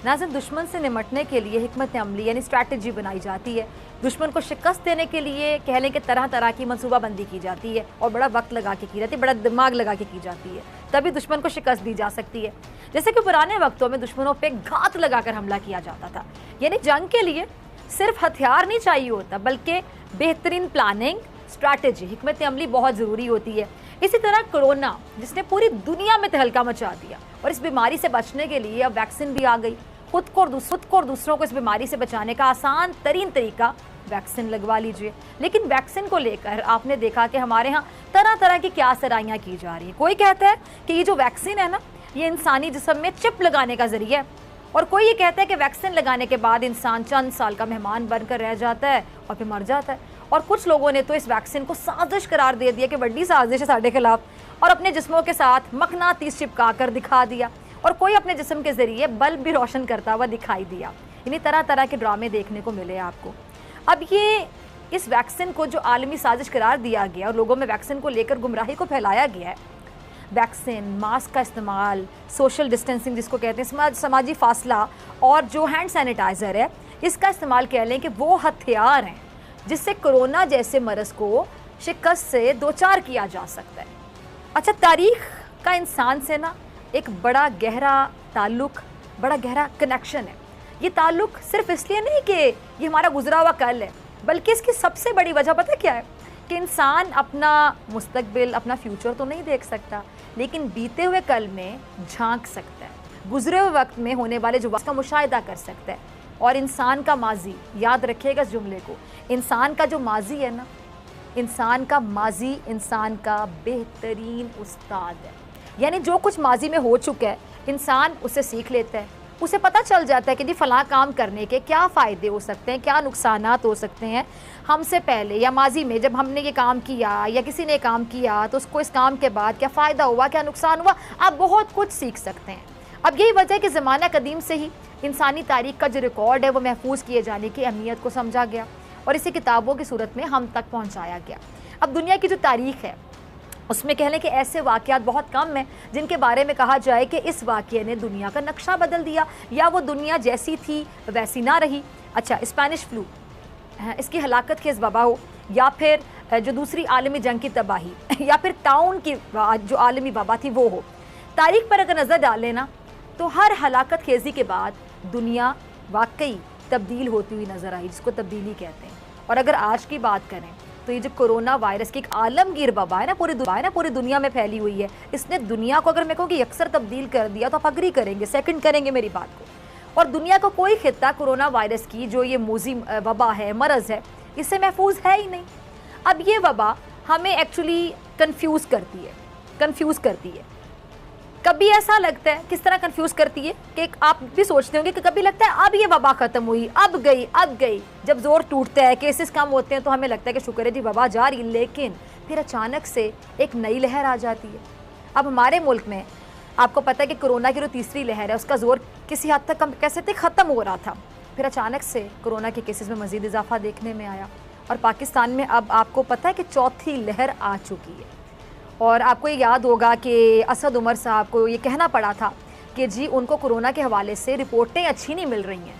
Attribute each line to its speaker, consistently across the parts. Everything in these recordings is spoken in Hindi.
Speaker 1: नाज़रीन, दुश्मन से निमटने के लिए हिकमत अमली यानी स्ट्रैटेजी बनाई जाती है। दुश्मन को शिकस्त देने के लिए कह लें कि तरह तरह की मनसूबाबंदी की जाती है और बड़ा वक्त लगा के की जाती है, बड़ा दिमाग लगा के की जाती है, तभी दुश्मन को शिकस्त दी जा सकती है। जैसे कि पुराने वक्तों में दुश्मनों पे घात लगाकर हमला किया जाता था। यानी जंग के लिए सिर्फ हथियार नहीं चाहिए होता, बल्कि बेहतरीन प्लानिंग, स्ट्रैटेजी, हिकमत अमली बहुत ज़रूरी होती है। इसी तरह कोरोना, जिसने पूरी दुनिया में तहलका मचा दिया, और इस बीमारी से बचने के लिए अब वैक्सीन भी आ गई। खुद को और दूसरों को इस बीमारी से बचाने का आसान तरीन तरीका वैक्सीन लगवा लीजिए। लेकिन वैक्सीन को लेकर आपने देखा कि हमारे यहाँ तरह तरह की क्या सराहियाँ की जा रही हैं। कोई कहता है कि ये जो वैक्सीन है ना, ये इंसानी जिस्म में चिप लगाने का जरिया है, और कोई ये कहता है कि वैक्सीन लगाने के बाद इंसान चंद साल का मेहमान बनकर रह जाता है और फिर मर जाता है। और कुछ लोगों ने तो इस वैक्सीन को साजिश करार दे दिया कि बड़ी साजिश है साढ़े खिलाफ, और अपने जिस्मों के साथ मकनातीस चिपका कर दिखा दिया, और कोई अपने जिस्म के जरिए बल्ब भी रोशन करता हुआ दिखाई दिया। इन्हीं तरह तरह के ड्रामे देखने को मिले आपको। अब ये इस वैक्सीन को जो आलमी साजिश करार दिया गया और लोगों में वैक्सीन को लेकर गुमराही को फैलाया गया है, वैक्सीन, मास्क का इस्तेमाल, सोशल डिस्टेंसिंग जिसको कहते हैं, समाजी फासला, और जो हैंड सैनिटाइज़र है, इसका इस्तेमाल कह लें कि वो हथियार हैं जिससे कोरोना जैसे मरज़ को शिकस्त से दो चार किया जा सकता है। अच्छा, तारीख़ का इंसान से ना एक बड़ा गहरा ताल्लुक़, बड़ा गहरा कनेक्शन है। ये ताल्लुक़ सिर्फ इसलिए नहीं कि ये हमारा गुजरा हुआ कल है, बल्कि इसकी सबसे बड़ी वजह पता क्या है कि इंसान अपना मुस्तकबिल, अपना फ्यूचर तो नहीं देख सकता, लेकिन बीते हुए कल में झांक सकता है, गुजरे हुए वक्त में होने वाले जो का मुशाहिदा कर सकता है। और इंसान का माजी, याद रखिएगा इस जुमले को, इंसान का जो माजी है ना, इंसान का माजी इंसान का बेहतरीन उस्ताद है। यानी जो कुछ माजी में हो चुका है, इंसान उससे सीख लेता है, उसे पता चल जाता है कि जी फ़लाँ काम करने के क्या फ़ायदे हो सकते हैं, क्या नुकसानात हो सकते हैं हमसे पहले या माजी में जब हमने ये काम किया या किसी ने काम किया तो उसको इस काम के बाद क्या फ़ायदा हुआ, क्या नुकसान हुआ, आप बहुत कुछ सीख सकते हैं। अब यही वजह है कि ज़माना कदीम से ही इंसानी तारीख़ का जो रिकॉर्ड है वो महफूज किए जाने की अहमियत को समझा गया और इसे किताबों की सूरत में हम तक पहुँचाया गया। अब दुनिया की जो तारीख़ है उसमें कह लें कि ऐसे वाक़यात बहुत कम हैं जिनके बारे में कहा जाए कि इस वाक़ये ने दुनिया का नक्शा बदल दिया या वो दुनिया जैसी थी वैसी ना रही। अच्छा, स्पेनिश फ्लू, इसकी हलाकत खेज़ वबा हो, या फिर जो दूसरी आलमी जंग की तबाही, या फिर टाउन की जो आलमी वबा थी वो हो, तारीख़ पर अगर नज़र डालें ना तो हर हलाकत खेज़ी के बाद दुनिया वाकई तब्दील होती हुई नज़र आई, जिसको तब्दीली कहते हैं। और अगर आज की बात करें तो ये जो कोरोना वायरस की एक आलमगीर वबा है ना, पूरी दुनिया में फैली हुई है, इसने दुनिया को, अगर मैं कहूँ कि यकसर तब्दील कर दिया तो आप अग्री करेंगे, सेकंड करेंगे मेरी बात को। और दुनिया का कोई खित्ता कोरोना वायरस की जो ये मोजी वबा है, मरज़ है, इससे महफूज है ही नहीं। अब ये वबा हमें एक्चुअली कन्फ्यूज़ करती है। कभी ऐसा लगता है, किस तरह कंफ्यूज करती है कि आप भी सोचते होंगे कि कभी लगता है अब ये वबा ख़त्म हुई, अब गई। जब ज़ोर टूटता है, केसेस कम होते हैं तो हमें लगता है कि शुक्र है जी वबा जा रही, लेकिन फिर अचानक से एक नई लहर आ जाती है। अब हमारे मुल्क में आपको पता है कि कोरोना की जो तीसरी लहर है उसका ज़ोर किसी हद तक कैसे थे ख़त्म हो रहा था, फिर अचानक से कोरोना के केसेस में मज़ीद इजाफा देखने में आया और पाकिस्तान में अब आपको पता है कि चौथी लहर आ चुकी है। और आपको ये याद होगा कि असद उमर साहब को ये कहना पड़ा था कि जी उनको कोरोना के हवाले से रिपोर्टें अच्छी नहीं मिल रही हैं,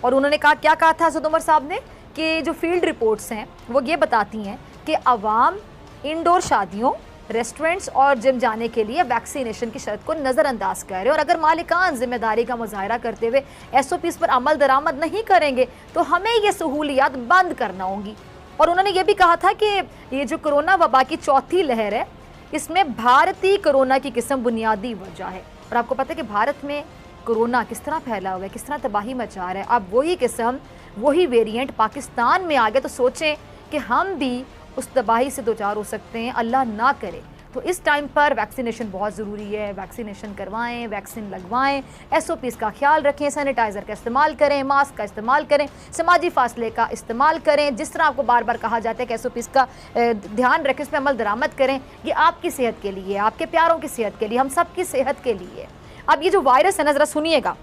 Speaker 1: और उन्होंने क्या कहा था असद उमर साहब ने कि जो फील्ड रिपोर्ट्स हैं वो ये बताती हैं कि अवाम इंडोर शादियों, रेस्टोरेंट्स और जिम जाने के लिए वैक्सीनेशन की शर्त को नज़रअंदाज कर रहे हैं, और अगर मालिकान जिम्मेदारी का मुजाहरा करते हुए SOPs पर अमल दरामद नहीं करेंगे तो हमें ये सहूलियात बंद करना होंगी। और उन्होंने ये भी कहा था कि ये जो कोरोना वबा की चौथी लहर है इसमें भारतीय कोरोना की किस्म बुनियादी वजह है। और आपको पता है कि भारत में कोरोना किस तरह फैला हुआ है, किस तरह तबाही मचा रहा है। अब वही किस्म, वही वेरिएंट पाकिस्तान में आ गए तो सोचें कि हम भी उस तबाही से दो चार हो सकते हैं, अल्लाह ना करे। तो इस टाइम पर वैक्सीनेशन बहुत ज़रूरी है, वैक्सीनेशन करवाएं, वैक्सीन लगवाएं, SOPs का ख्याल रखें, सैनिटाइज़र का इस्तेमाल करें, मास्क का इस्तेमाल करें, समाजी फासले का इस्तेमाल करें। जिस तरह आपको बार बार कहा जाता है कि SOPs का ध्यान रखें, इस पर अमल दरामद करें। ये आपकी सेहत के लिए, आपके प्यारों की सेहत के लिए, हम सब की सेहत के लिए। अब ये जो वायरस है ना, ज़रा सुनिएगा,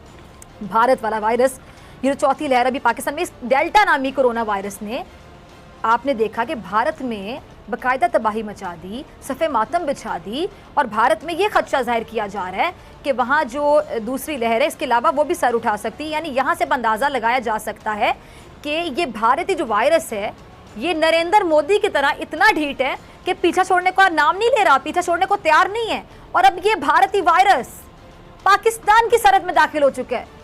Speaker 1: भारत वाला वायरस, ये जो चौथी लहर अभी पाकिस्तान में, इस डेल्टा नामी कोरोना वायरस ने, आपने देखा कि भारत में बाकायदा तबाही मचा दी, सफ़े मातम बिछा दी, और भारत में ये खदशा जाहिर किया जा रहा है कि वहाँ जो दूसरी लहर है इसके अलावा वो भी सर उठा सकती है। यानी यहाँ से अंदाज़ा लगाया जा सकता है कि ये भारतीय जो वायरस है ये नरेंद्र मोदी की तरह इतना ढीठ है कि पीछा छोड़ने का नाम नहीं ले रहा, पीछा छोड़ने को तैयार नहीं है। और अब ये भारतीय वायरस पाकिस्तान की सरहद में दाखिल हो चुका है।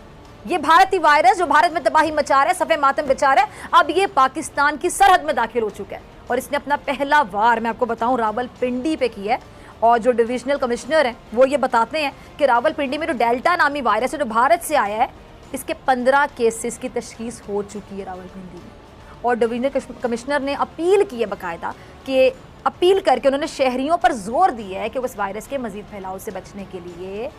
Speaker 1: ये भारतीय वायरस जो भारत में तबाही मचा रहा है, सफ़े मातम बिछा रहा है, अब ये पाकिस्तान की सरहद में दाखिल हो चुका है। और इसने अपना पहला वार, मैं आपको बताऊं, रावलपिंडी पे किया है। और जो डिविजनल कमिश्नर हैं वो ये बताते हैं कि रावलपिंडी में जो डेल्टा नामी वायरस है जो भारत से आया है, इसके 15 केसेस की तशखीस हो चुकी है रावलपिंडी में। और डिविजनल कमिश्नर ने अपील की है, बाकायदा कि अपील करके उन्होंने शहरियों पर जोर दिया है कि वो इस वायरस के मजीद फैलाव से बचने के लिए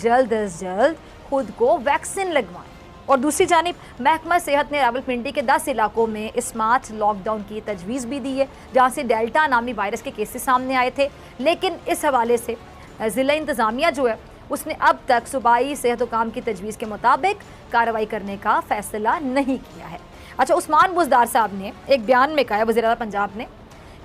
Speaker 1: जल्द अज जल्द खुद को वैक्सीन लगवाएं। और दूसरी जानिब महकमा सेहत ने रावलपिंडी के 10 इलाकों में स्मार्ट लॉकडाउन की तजवीज़ भी दी है, जहाँ से डेल्टा नामी वायरस के केसेस सामने आए थे। लेकिन इस हवाले से ज़िला इंतज़ामिया जो है उसने अब तक सूबाई सेहत हुकाम की तजवीज़ के मुताबिक कार्रवाई करने का फैसला नहीं किया है। अच्छा, उस्मान बुज़दार साहब ने एक बयान में कहा है, वज़ीर आला पंजाब ने,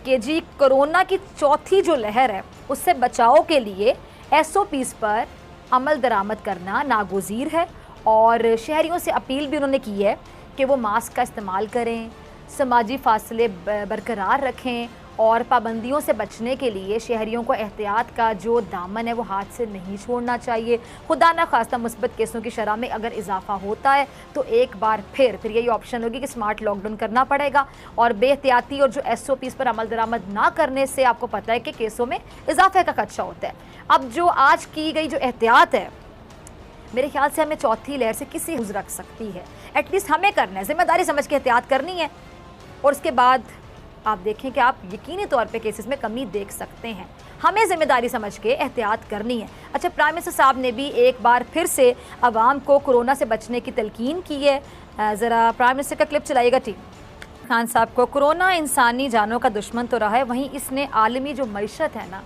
Speaker 1: कि जी कोरोना की चौथी जो लहर है उससे बचाव के लिए SOPs पर अमल दरामद करना नागुज़ीर है। और शहरियों से अपील भी उन्होंने की है कि वो मास्क का इस्तेमाल करें, समाजी फासले बरकरार रखें, और पाबंदियों से बचने के लिए शहरियों को एहतियात का जो दामन है वो हाथ से नहीं छोड़ना चाहिए। खुदा न खास्ता मुस्बत केसों की शरह में अगर इजाफा होता है तो एक बार फिर यही ऑप्शन होगी कि स्मार्ट लॉकडाउन करना पड़ेगा। और बेहतियाती और जो SOPs पर अमल दरामद ना करने से आपको पता है कि केसों में इजाफे का खदशा होता है। अब जो आज की गई जो एहतियात है, मेरे ख्याल से हमें चौथी लहर से किसी हुज़ रख सकती है। एटलीस्ट हमें करना है, जिम्मेदारी समझ के एहतियात करनी है। और उसके बाद आप देखें कि आप यकीनी तौर पे केसेस में कमी देख सकते हैं। हमें जिम्मेदारी समझ के एहतियात करनी है। अच्छा, प्राइम मिनिस्टर साहब ने भी एक बार फिर से आवाम को कोरोना से बचने की तलकीन की है। ज़रा प्राइम मिनिस्टर का क्लिप चलाइएगा टीम। खान साहब को, कोरोना इंसानी जानों का दुश्मन तो रहा है, वहीं इसने आलमी जो मईशत है ना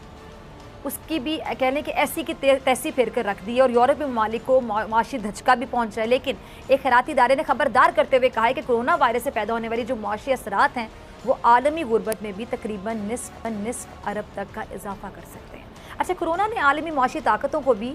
Speaker 1: उसकी भी कहने कि ऐसी की तैसी फेर कर रख दी है। और यूरोपीय ममालिक को माशी धचका भी पहुँचा है। लेकिन एक खैराती इदारे ने खबरदार करते हुए कहा है कि कोरोना वायरस से पैदा होने वाली जो मुआशी असरात हैं वो आलमी गुर्बत में भी तकरीबन निस्फ अरब तक का इजाफा कर सकते हैं। अच्छा, कोरोना ने आलमी मुआशी ताकतों को भी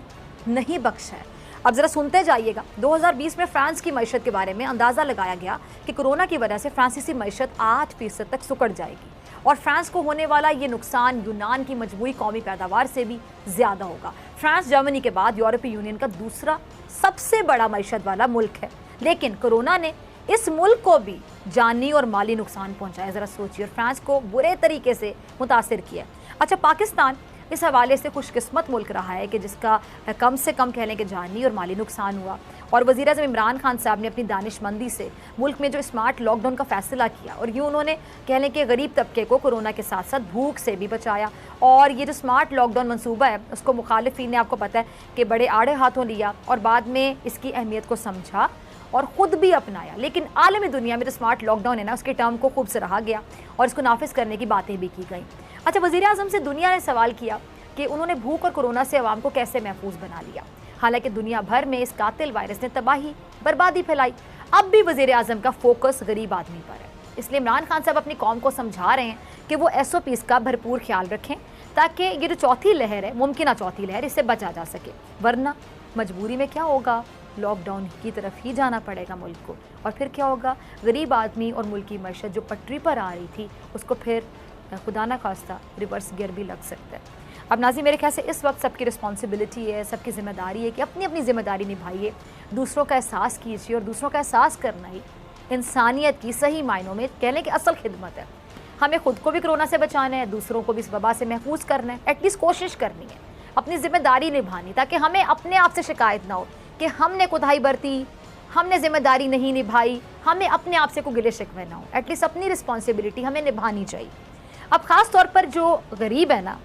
Speaker 1: नहीं बख्शा है। अब ज़रा सुनते जाइएगा। 2020 में फ्रांस की मईशत के बारे में अंदाज़ा लगाया गया कि कोरोना की वजह से फ्रांसीसी मईशत 8% तक सुकड़ जाएगी। और फ्रांस को होने वाला ये नुकसान यूनान की मजमूई कौमी पैदावार से भी ज़्यादा होगा। फ्रांस जर्मनी के बाद यूरोपीय यूनियन का दूसरा सबसे बड़ा मईशत वाला मुल्क है, लेकिन कोरोना ने इस मुल्क को भी जानी और माली नुकसान पहुंचाया। ज़रा सोचिए, और फ्रांस को बुरे तरीके से मुतासिर किया। अच्छा, पाकिस्तान इस हवाले से खुशकिस्मत मुल्क रहा है कि जिसका कम से कम कह लें कि जानी और माली नुकसान हुआ। और वज़ीर आज़म इमरान खान साहब ने अपनी दानिशमंदी से मुल्क में जो स्मार्ट लॉकडाउन का फैसला किया, और यूँ उन्होंने कह लें कि गरीब तबके को कोरोना के साथ साथ भूख से भी बचाया। और ये जो स्मार्ट लॉकडाउन मनसूबा है उसको मुखालिफिन ने, आपको पता है कि बड़े आड़े हाथों लिया और बाद में इसकी अहमियत को समझा और ख़ुद भी अपनाया। लेकिन आलमी दुनिया में जो स्मार्ट लॉकडाउन है ना उसके टर्म को खूब सराहा गया और इसको नाफिज करने की बातें भी की गई। अच्छा, वज़ीर आज़म से दुनिया ने सवाल किया कि उन्होंने भूख और कोरोना से आवाम को कैसे महफूज बना लिया। हालांकि दुनिया भर में इस कातिल वायरस ने तबाही बर्बादी फैलाई। अब भी वज़ीर आज़म का फोकस गरीब आदमी पर है। इसलिए इमरान खान साहब अपनी कौम को समझा रहे हैं कि वो SOPs का भरपूर ख्याल रखें ताकि ये जो चौथी लहर है, मुमकिन चौथी लहर, इससे बचा जा सके। वरना मजबूरी में क्या होगा, लॉकडाउन की तरफ ही जाना पड़ेगा मुल्क को। और फिर क्या होगा, गरीब आदमी और मुल्क की मईशत जो पटरी पर आ रही थी उसको फिर खुदा ना खास्ता रिवर्स गियर भी लग सकता है। अब नाज़रीन, मेरे ख्याल से इस वक्त सबकी रिस्पॉन्सिबिलिटी है, सबकी ज़िम्मेदारी है कि अपनी अपनी ज़िम्मेदारी निभाइए, दूसरों का एहसास कीजिए। और दूसरों का एहसास करना ही इंसानियत की सही मायनों में कह लें कि असल खिदमत है। हमें खुद को भी कोरोना से बचाना है, दूसरों को भी इस वबा से महफूज करना है। एटलीस्ट कोशिश करनी है, अपनी ज़िम्मेदारी निभानी, ताकि हमें अपने आप से शिकायत ना हो कि हमने कोताही बरती, हमने ज़िम्मेदारी नहीं निभाई, हमें अपने आप से कोई गिले शिकवे ना हो। एटलीस्ट अपनी रिस्पॉन्सिबिलिटी हमें निभानी चाहिए। अब ख़ास तौर पर जो गरीब है ना,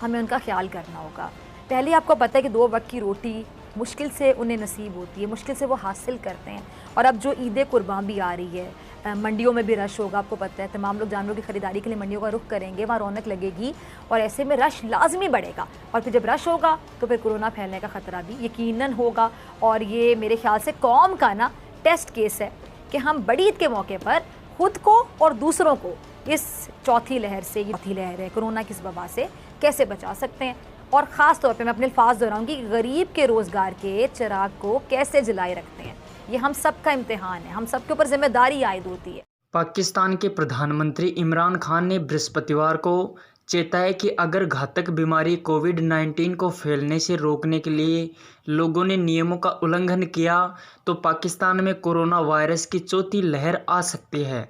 Speaker 1: हमें उनका ख्याल करना होगा। पहले आपको पता है कि 2 वक्त की रोटी मुश्किल से उन्हें नसीब होती है, मुश्किल से वो हासिल करते हैं। और अब जो ईद कुर्बान भी आ रही है, मंडियों में भी रश होगा, आपको पता है तमाम लोग जानवरों की ख़रीदारी के लिए मंडियों का रुख करेंगे, वहाँ रौनक लगेगी और ऐसे में रश लाजमी बढ़ेगा। और फिर जब रश होगा तो फिर कोरोना फैलने का ख़तरा भी यकीनन होगा। और ये मेरे ख्याल से कौम का ना टेस्ट केस है कि हम बड़ी ईद के मौके पर खुद को और दूसरों को इस चौथी लहर से, ये चौथी लहर है कोरोना की इस वबा से, कैसे बचा सकते हैं। और ख़ास तौर पे मैं अपने अल्फाज दोहराऊंगी कि गरीब के रोज़गार के चिराग को कैसे जलाए रखते हैं। ये हम सब का इम्तिहान है, हम सब के ऊपर जिम्मेदारी आयद होती है।
Speaker 2: पाकिस्तान के प्रधानमंत्री इमरान खान ने बृहस्पतिवार को चेताया कि अगर घातक बीमारी कोविड-19 को फैलने से रोकने के लिए लोगों ने नियमों का उल्लंघन किया तो पाकिस्तान में कोरोना वायरस की चौथी लहर आ सकती है।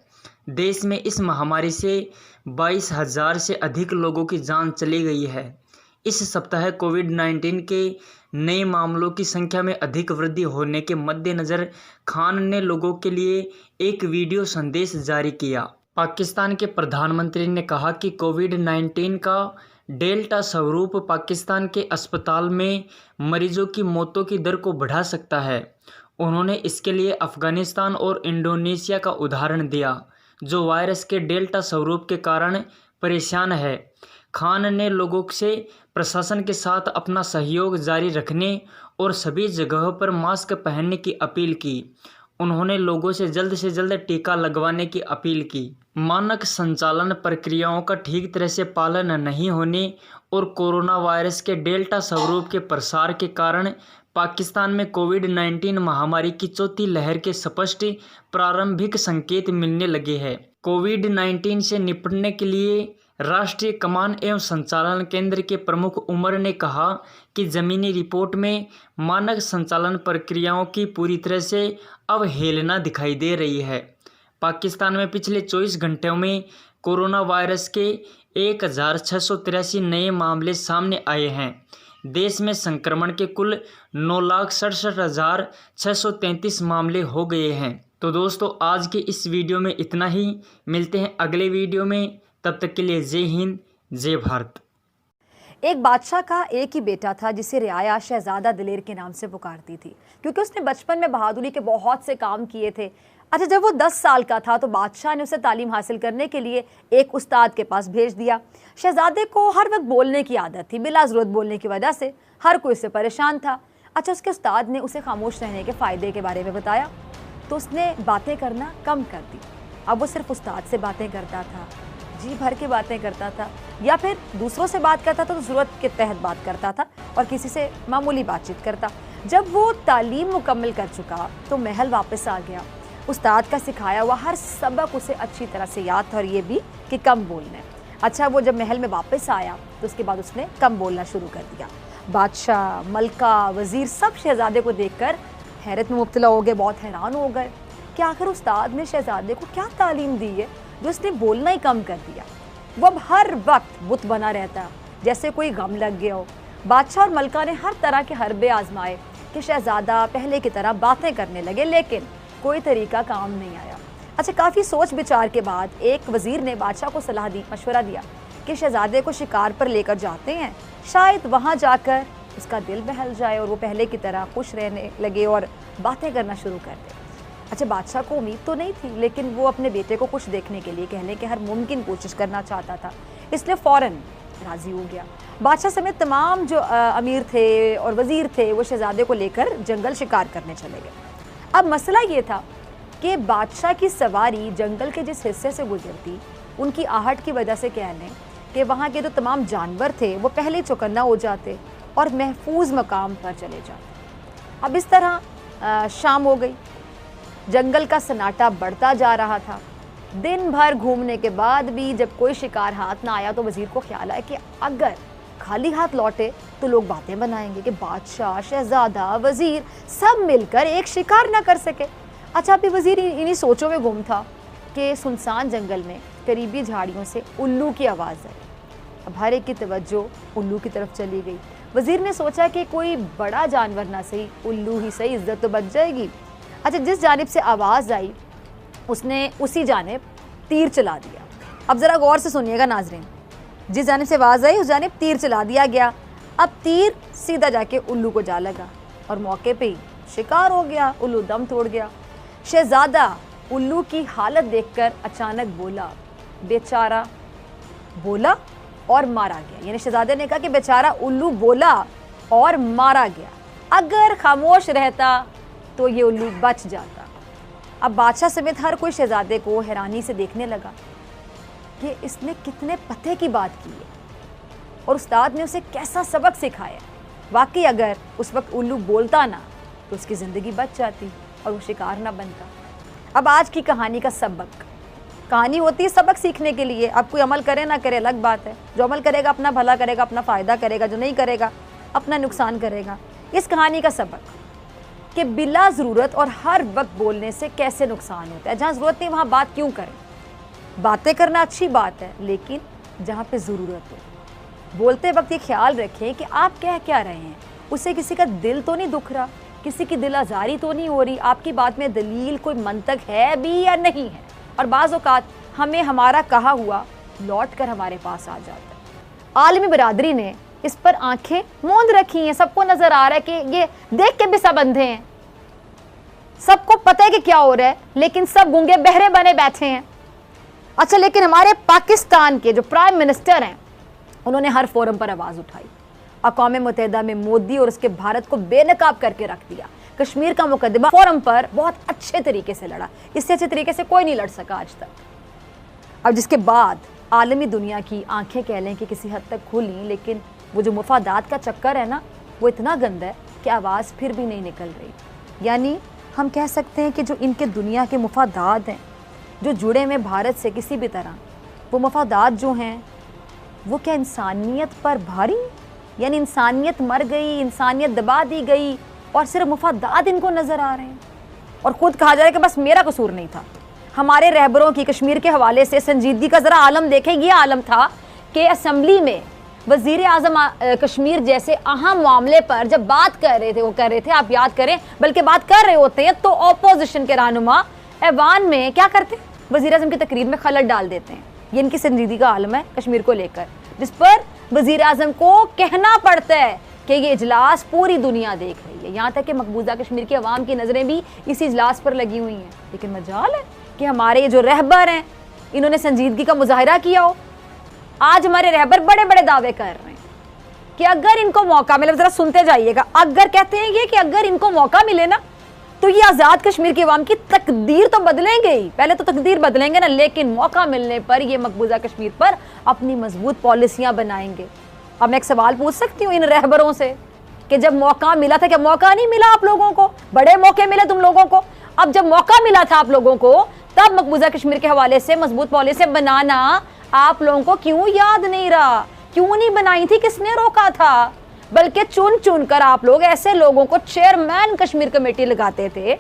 Speaker 2: देश में इस महामारी से 22,000 से अधिक लोगों की जान चली गई है। इस सप्ताह कोविड-19 के नए मामलों की संख्या में अधिक वृद्धि होने के मद्देनज़र खान ने लोगों के लिए एक वीडियो संदेश जारी किया। पाकिस्तान के प्रधानमंत्री ने कहा कि कोविड-19 का डेल्टा स्वरूप पाकिस्तान के अस्पताल में मरीजों की मौतों की दर को बढ़ा सकता है। उन्होंने इसके लिए अफ़गानिस्तान और इंडोनेशिया का उदाहरण दिया, जो वायरस के डेल्टा स्वरूप के कारण परेशान है। खान ने लोगों से प्रशासन के साथ अपना सहयोग जारी रखने और सभी जगहों पर मास्क पहनने की अपील की। उन्होंने लोगों से जल्द टीका लगवाने की अपील की। मानक संचालन प्रक्रियाओं का ठीक तरह से पालन नहीं होने और कोरोना वायरस के डेल्टा स्वरूप के प्रसार के कारण पाकिस्तान में कोविड-19 महामारी की चौथी लहर के स्पष्ट प्रारंभिक संकेत मिलने लगे हैं। कोविड-19 से निपटने के लिए राष्ट्रीय कमान एवं संचालन केंद्र के प्रमुख उमर ने कहा कि ज़मीनी रिपोर्ट में मानक संचालन प्रक्रियाओं की पूरी तरह से अवहेलना दिखाई दे रही है। पाकिस्तान में पिछले 24 घंटों में कोरोना वायरस के 1,683 नए मामले सामने आए हैं। देश में संक्रमण के कुल 9,67,633 मामले हो गए हैं। तो दोस्तों, आज के इस वीडियो में इतना ही। मिलते हैं अगले वीडियो में, तब तक के लिए जय हिंद, जय भारत।
Speaker 1: एक बादशाह का एक ही बेटा था जिसे रियाया शहजादा दिलेर के नाम से पुकारती थी, क्योंकि उसने बचपन में बहादुरी के बहुत से काम किए थे। अच्छा, जब वो 10 साल का था तो बादशाह ने उसे तालीम हासिल करने के लिए एक उस्ताद के पास भेज दिया। शहजादे को हर वक्त बोलने की आदत थी, बिला ज़रूरत बोलने की वजह से हर कोई उससे परेशान था। अच्छा, उसके उस्ताद ने उसे खामोश रहने के फ़ायदे के बारे में बताया तो उसने बातें करना कम कर दी। अब वो सिर्फ उस्ताद से बातें करता था, जी भर के बातें करता था, या फिर दूसरों से बात करता था तो ज़रूरत के तहत बात करता था और किसी से मामूली बातचीत करता। जब वो तालीम मुकम्मल कर चुका तो महल वापस आ गया। उस्ताद का सिखाया हुआ हर सबक उसे अच्छी तरह से याद था, और ये भी कि कम बोलना है। अच्छा, वो जब महल में वापस आया तो उसके बाद उसने कम बोलना शुरू कर दिया। बादशाह, मलका, वज़ीर सब शहज़ादे को देखकर हैरत में मुब्तला हो गए, बहुत हैरान हो गए कि आखिर उस्ताद ने शहज़ादे को क्या तालीम दी है जो उसने बोलना ही कम कर दिया। वो अब हर वक्त बुत बना रहता, जैसे कोई गम लग गया हो। बादशाह और मलका ने हर तरह के हरबे आजमाए कि शहज़ादा पहले की तरह बातें करने लगे, लेकिन कोई तरीका काम नहीं आया। अच्छा, काफ़ी सोच विचार के बाद एक वज़ीर ने बादशाह को सलाह दी, मशवरा दिया कि शहज़ादे को शिकार पर लेकर जाते हैं, शायद वहाँ जाकर उसका दिल बहल जाए और वो पहले की तरह खुश रहने लगे और बातें करना शुरू कर दे। अच्छा, बादशाह को उम्मीद तो नहीं थी, लेकिन वो अपने बेटे को खुश देखने के लिए कहने की हर मुमकिन कोशिश करना चाहता था, इसलिए फ़ौरन राज़ी हो गया। बादशाह समेत तमाम जो अमीर थे और वज़ीर थे वो शहज़ादे को लेकर जंगल शिकार करने चले गए। अब मसला ये था कि बादशाह की सवारी जंगल के जिस हिस्से से गुजरती, उनकी आहट की वजह से कह लें कि वहाँ के जो तमाम जानवर थे वो पहले चौकन्ना हो जाते और महफूज मकाम पर चले जाते। अब इस तरह शाम हो गई, जंगल का सन्नाटा बढ़ता जा रहा था। दिन भर घूमने के बाद भी जब कोई शिकार हाथ ना आया तो वज़ीर को ख्याल आया कि अगर खाली हाथ लौटे तो लोग बातें बनाएंगे कि बादशाह, शहजादा, वज़ीर सब मिलकर एक शिकार ना कर सके। अच्छा, अभी वज़ीर इन्हीं सोचों में गुम था कि सुनसान जंगल में करीबी झाड़ियों से उल्लू की आवाज़ आई। अब हर एक की तवज्जो उल्लू की तरफ चली गई। वज़ीर ने सोचा कि कोई बड़ा जानवर ना सही, उल्लू ही सही, इज्जत तो बच जाएगी। अच्छा, जिस जानिब से आवाज़ आई उसने उसी जानिब तीर चला दिया। अब ज़रा गौर से सुनिएगा नाज़रीन, जिस जानिब से आवाज़ आई उस जानिब तीर चला दिया गया। अब तीर सीधा जाके उल्लू को जा लगा और मौके पे ही शिकार हो गया, उल्लू दम तोड़ गया। शहज़ादा उल्लू की हालत देखकर अचानक बोला, बेचारा, बोला और मारा गया। यानी शहज़ादे ने कहा कि बेचारा उल्लू बोला और मारा गया, अगर खामोश रहता तो ये उल्लू बच जाता। अब बादशाह समेत हर कोई शहज़ादे को हैरानी से देखने लगा। कि इसने कितने पते की बात की है और उस्ताद ने उसे कैसा सबक सिखाया। वाकई अगर उस वक्त उल्लू बोलता ना तो उसकी ज़िंदगी बच जाती और वो शिकार ना बनता। अब आज की कहानी का सबक, कहानी होती है सबक सीखने के लिए। अब कोई अमल करे ना करे अलग बात है, जो अमल करेगा अपना भला करेगा, अपना फ़ायदा करेगा, जो नहीं करेगा अपना नुकसान करेगा। इस कहानी का सबक कि बिला ज़रूरत और हर वक्त बोलने से कैसे नुकसान होता है। जहाँ ज़रूरत नहीं वहाँ बात क्यों करें। बातें करना अच्छी बात है, लेकिन जहाँ पे ज़रूरत हो बोलते वक्त ये ख्याल रखें कि आप कह क्या रहे हैं। उससे किसी का दिल तो नहीं दुख रहा, किसी की दिल आज़ारी तो नहीं हो रही, आपकी बात में दलील कोई मंतक है भी या नहीं है। और बाज़ औक़ात हमें हमारा कहा हुआ लौट कर हमारे पास आ जाता है। आलमी बरादरी ने इस पर आंखें मूंद रखी हैं। सबको नज़र आ रहा है कि ये देख के भी सब अंधे हैं, सबको पता है कि क्या हो रहा है, लेकिन सब गूंगे बहरे बने बैठे हैं। अच्छा, लेकिन हमारे पाकिस्तान के जो प्राइम मिनिस्टर हैं उन्होंने हर फोरम पर आवाज़ उठाई। अक़वाम मुत्तहिदा में मोदी और उसके भारत को बेनकाब करके रख दिया। कश्मीर का मुकदमा फोरम पर बहुत अच्छे तरीके से लड़ा, इससे अच्छे तरीके से कोई नहीं लड़ सका आज तक। अब जिसके बाद आलमी दुनिया की आंखें कह लें कि किसी हद तक खुली, लेकिन वो जो मुफादात का चक्कर है ना वो इतना गंदा है कि आवाज़ फिर भी नहीं निकल रही। यानी हम कह सकते हैं कि जो इनके दुनिया के मुफादात हैं जो जुड़े हुए भारत से किसी भी तरह, वो मुफादात जो हैं वो क्या इंसानियत पर भारी, यानी इंसानियत मर गई, इंसानियत दबा दी गई और सिर्फ मुफादात इनको नज़र आ रहे हैं। और ख़ुद कहा जा रहा है कि बस मेरा कसूर नहीं था। हमारे रहबरों की कश्मीर के हवाले से संजीदगी का ज़रा आलम देखें। ये आलम था कि असम्बली में वज़ीर आज़म कश्मीर जैसे अहम मामले पर जब बात कर रहे थे, वो कर रहे थे, आप याद करें, बल्कि बात कर रहे होते हैं तो अपोजिशन के रहनुमा ऐवान में क्या करते हैं, वज़ीर आज़म की तकरीर में खलल डाल देते हैं। ये इनकी संजीदगी का आलम है कश्मीर को लेकर, जिस पर वज़ीर आज़म को कहना पड़ता है कि ये इजलास पूरी दुनिया देख रही है, यहाँ तक कि मकबूजा कश्मीर की आवाम की नज़रें भी इसी इजलास पर लगी हुई हैं। लेकिन मजाल है कि हमारे ये जो रहबर हैं इन्होंने संजीदगी का मुजाहिरा किया हो। आज हमारे रहबर बड़े बड़े दावे कर रहे हैं कि अगर इनको मौका मिले, ज़रा सुनते जाइएगा, अगर कहते हैं ये कि अगर इनको मौका मिले ना तो ये आज़ाद कश्मीर की आवाम की तकदीर तो बदलेंगे ही, पहले तो तकदीर बदलेंगे ना, लेकिन मौका मिलने पर ये मकबूजा कश्मीर पर अपनी मजबूत पॉलिसियाँ बनाएंगे। अब मैं एक सवाल पूछ सकती हूँ इन रहबरों से कि जब मौका मिला था, क्या मौका नहीं मिला आप लोगों को? बड़े मौके मिले तुम लोगों को। अब जब मौका मिला था आप लोगों को, तब मकबूजा कश्मीर के हवाले से मजबूत पॉलिसी बनाना आप लोगों को क्यों याद नहीं रहा? क्यों नहीं बनाई थी? किसने रोका था? बल्कि चुन चुन कर आप लोग ऐसे लोगों को चेयरमैन कश्मीर कमेटी लगाते थे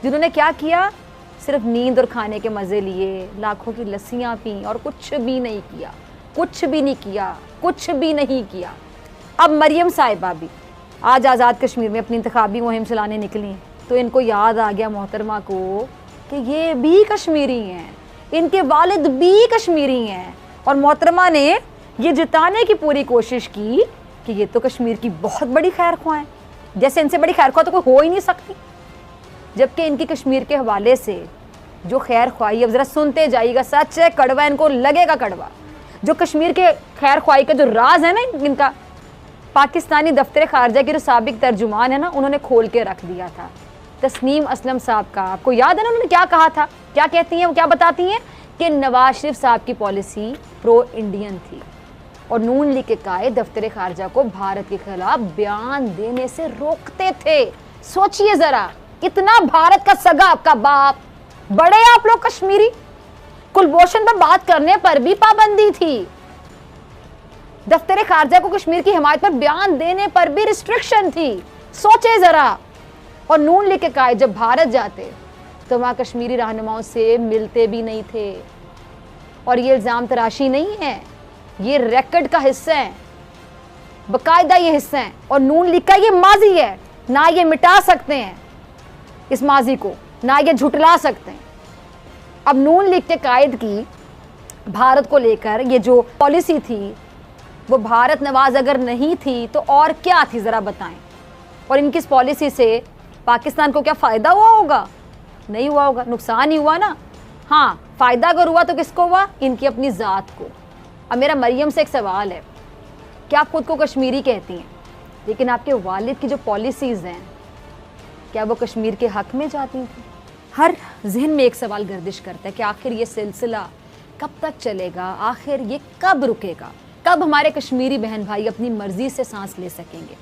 Speaker 1: जिन्होंने क्या किया, सिर्फ नींद और खाने के मज़े लिए, लाखों की लस्सियाँ पी और कुछ भी नहीं किया, कुछ भी नहीं किया, कुछ भी नहीं किया। अब मरियम साहिबा भी आज आज़ाद कश्मीर में अपनी इंतखाबी मुहिम चलाने निकली तो इनको याद आ गया मोहतरमा को कि ये भी कश्मीरी हैं, इनके वालिद भी कश्मीरी हैं। और मोहतरमा ने ये जिताने की पूरी कोशिश की कि ये तो कश्मीर की बहुत बड़ी खैर ख्वाह हैं, जैसे इनसे बड़ी खैर ख्वाह तो कोई हो ही नहीं सकती। जबकि इनकी कश्मीर के हवाले से जो खैर ख्वाही, अब ज़रा सुनते जाइएगा, सच है, कड़वा, इनको लगेगा कड़वा। जो कश्मीर के खैर ख्वाही का जो राज है ना इनका, पाकिस्तानी दफ्तर खारजा के जो साबिक तर्जुमान है ना, उन्होंने खोल के रख दिया था। तस्नीम असलम साहब का आपको याद है ना, उन्होंने क्या कहा था? क्या कहती हैं वो, क्या बताती हैं कि नवाज शरीफ साहब की पॉलिसी प्रो इंडियन थी और नून लीग के कायद दफ्तर खारजा को भारत के खिलाफ बयान देने से रोकते थे। सोचिए ज़रा, इतना भारत का सगा आपका बाप, बड़े आप लोग कश्मीरी, कुलभूषण पर बात करने पर भी पाबंदी थी, दफ्तर खारजा को कश्मीर की हिमायत पर बयान देने पर भी रिस्ट्रिक्शन थी। सोचे ज़रा। और नून लीग के कायद जब भारत जाते तो वहाँ कश्मीरी रहनुमाओं से मिलते भी नहीं थे। और ये इल्ज़ाम तराशी नहीं है, ये रिकॉर्ड का हिस्सा है, बाकायदा ये हिस्सा है और नून लीग का ये माजी है। ना ये मिटा सकते हैं इस माजी को, ना ये झुटला सकते हैं। अब नून लीग के कायद की भारत को लेकर ये जो पॉलिसी थी वो भारत नवाज अगर नहीं थी तो और क्या थी, ज़रा बताएं। और इनकी इस पॉलिसी से पाकिस्तान को क्या फ़ायदा हुआ होगा? नहीं हुआ होगा, नुकसान ही हुआ ना। हाँ, फ़ायदा अगर हुआ तो किसको हुआ? इनकी अपनी ज़ात को। अब मेरा मरियम से एक सवाल है कि आप खुद को कश्मीरी कहती हैं, लेकिन आपके वालिद की जो पॉलिसीज़ हैं क्या वो कश्मीर के हक़ में जाती थी? हर जहन में एक सवाल गर्दिश करता है कि आखिर ये सिलसिला कब तक चलेगा, आखिर ये कब रुकेगा, कब हमारे कश्मीरी बहन भाई अपनी मर्जी से सांस ले सकेंगे।